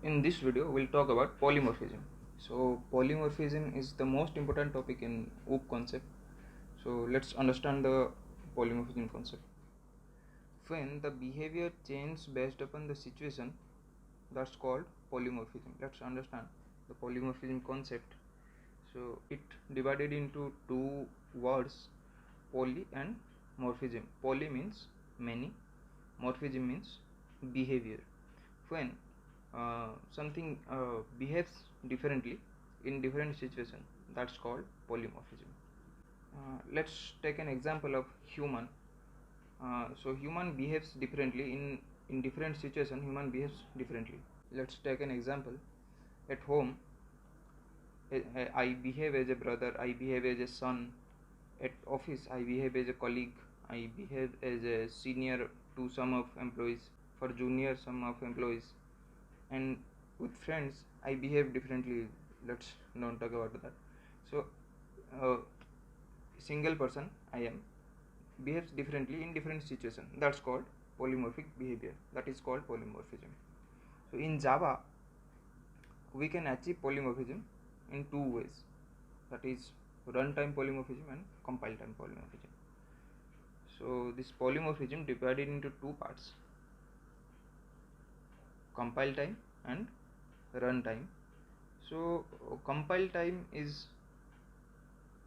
In this video we'll talk about polymorphism. So polymorphism is the most important topic in OOP concept. So let's understand the polymorphism concept. When the behavior changes based upon the situation, that's called polymorphism. Let's understand the polymorphism concept. So it divided into two words, poly and morphism. Poly means many, morphism means behavior. When something behaves differently in different situations, that's called polymorphism. Let's take an example of human. So human behaves differently in different situations. Human behaves differently. Let's take an example. At home, I behave as a brother, I behave as a son. At office, I behave as a colleague, I behave as a senior to some of employees, for junior some of employees, and with friends I behave differently. Let's not talk about that. So single person I am behaves differently in different situations, that's called polymorphic behavior, that is called polymorphism. So in Java we can achieve polymorphism in two ways, that is runtime polymorphism and compile time polymorphism. So this polymorphism divided into two parts, compile time and runtime. So compile time is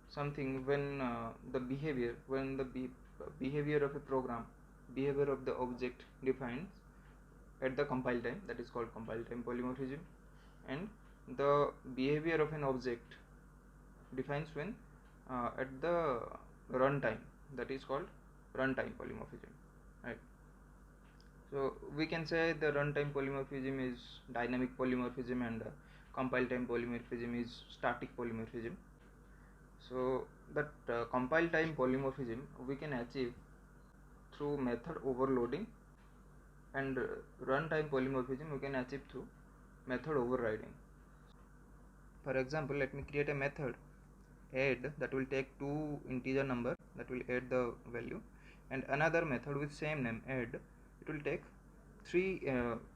something when the behavior of a program, behavior of the object defines at the compile time, that is called compile time polymorphism, and the behavior of an object defines when at the runtime, that is called runtime polymorphism, right? So we can say the runtime polymorphism is dynamic polymorphism and compile time polymorphism is static polymorphism. So that compile time polymorphism we can achieve through method overloading, and runtime polymorphism we can achieve through method overriding. For example, let me create a method add that will take two integer number, that will add the value, and another method with same name add, it will take three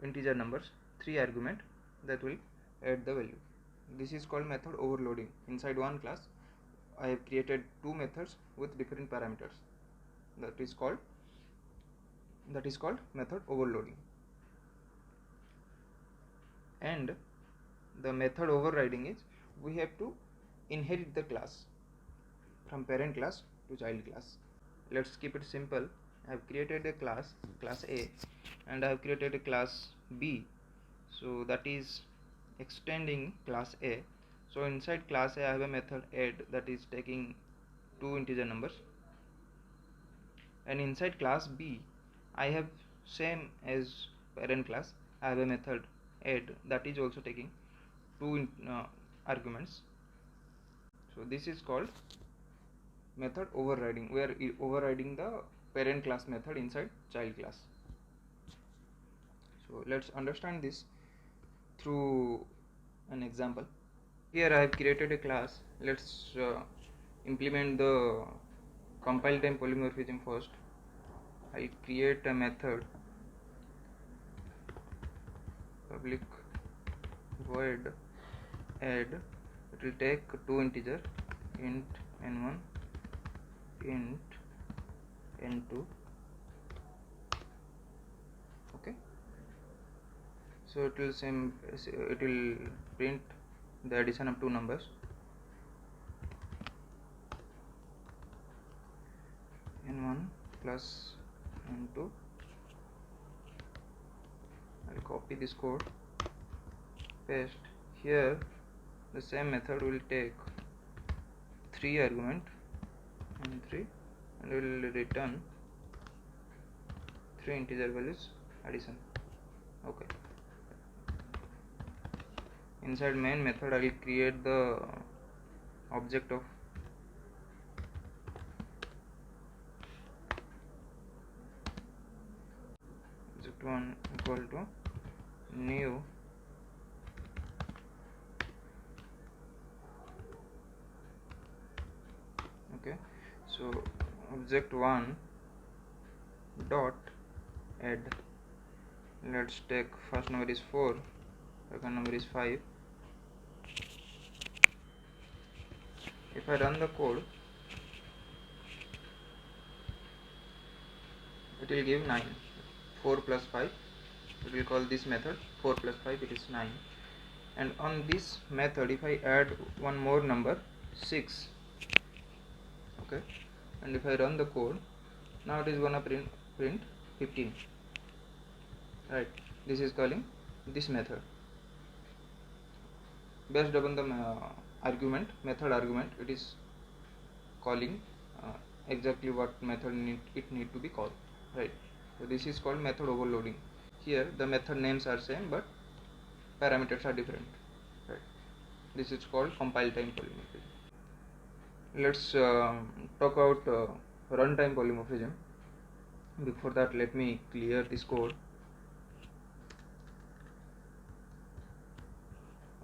integer numbers, three argument, that will add the value. This is called method overloading. Inside one class I have created two methods with different parameters, that is called method overloading. And the method overriding is we have to inherit the class from parent class to child class. Let's keep it simple. I have created a class A, and I have created a class B, so that is extending class A. So inside class A I have a method add that is taking two integer numbers, and inside class B I have same as parent class, I have a method add that is also taking two arguments. So this is called method overriding. We are overriding the parent class method inside child class. So let's understand this through an example. Here I have created a class. Let's implement the compile time polymorphism first. I'll create a method public void add, it will take two integer int n1 int n2. Okay, so it will print the addition of two numbers, n1 plus n2. I'll copy this code, paste here. The same method will take three argument n3 and will return three integer values addition. Okay, inside main method I will create the object of object1 equal to new okay. So object1 dot add, let's take first number is 4 second number is 5. If I run the code, it will give 9. 4 plus 5, it will call this method 4 plus 5, it is 9. And on this method, if I add one more number, 6, okay, and if I run the code, now it is gonna print 15, right? This is calling this method based upon the method argument. It is calling exactly what method it need to be called, right? So this is called method overloading. Here the method names are same but parameters are different, right? This is called compile time polymorphism. Let's talk about runtime polymorphism. Before that, let me clear this code.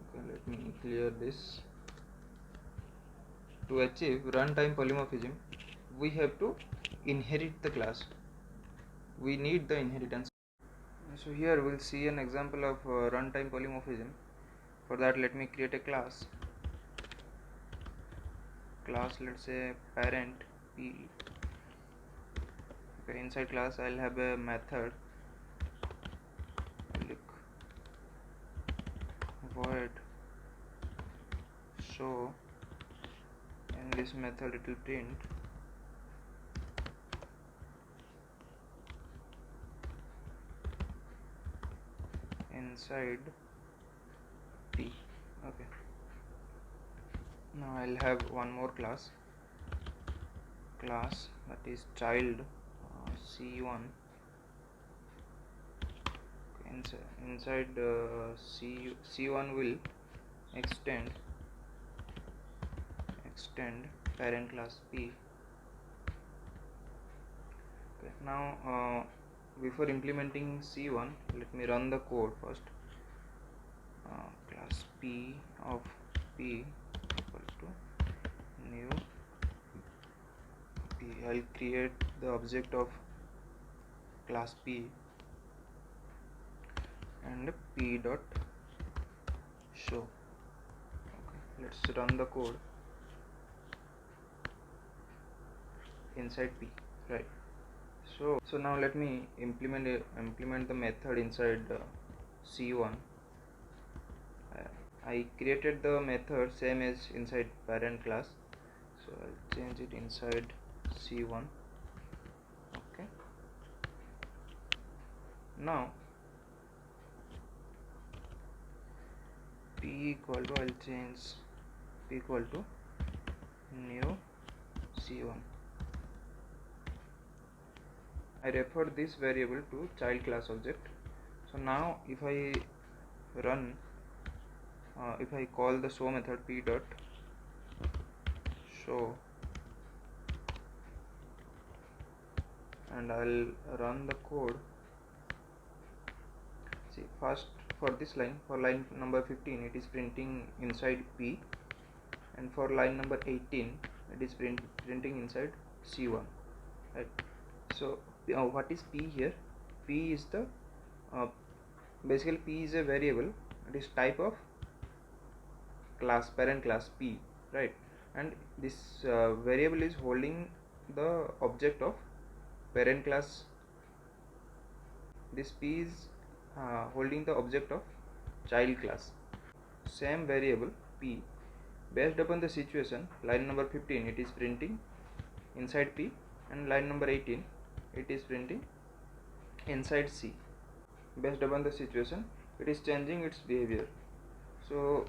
Okay, let me clear this. To achieve runtime polymorphism, we have to inherit the class. We need the inheritance. So here we'll see an example of runtime polymorphism. For that, let me create a class. Let's say parent p. Okay, inside class I'll have a method void show. In this method, it will print inside p. Okay. Now I'll have one more class that is child c1. Okay, inside c1 will extend parent class p. Okay, now before implementing c1, let me run the code first. Class p of p equal to new p. I'll create the object of class p and p dot show. Okay, let's run the code inside p, right? So now let me implement the method inside c1. I created the method same as inside parent class, so I'll change it inside c1. Okay, now p equal to, I'll change p equal to new c1. I refer this variable to child class object. So now if I run, if I call the show method p dot show, and I'll run the code. See, first for this line, for line number 15, it is printing inside p, and for line number 18, it is printing inside c1, right? So what is p here? P is the basically p is a variable. It is type of class, parent class p, right? And this variable is holding the object of parent class. This p is holding the object of child class. Same variable p, based upon the situation, line number 15 it is printing inside p, and line number 18 it is printing inside c. Based upon the situation, it is changing its behavior. So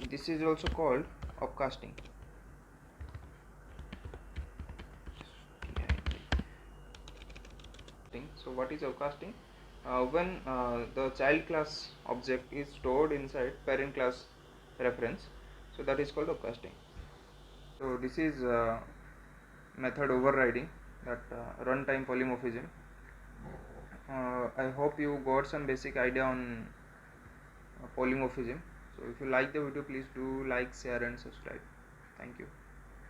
this is also called upcasting. So what is upcasting? When the child class object is stored inside parent class reference, so that is called upcasting. So this is method overriding, that runtime polymorphism. I hope you got some basic idea on polymorphism. So if you like the video, please do like, share and subscribe. Thank you.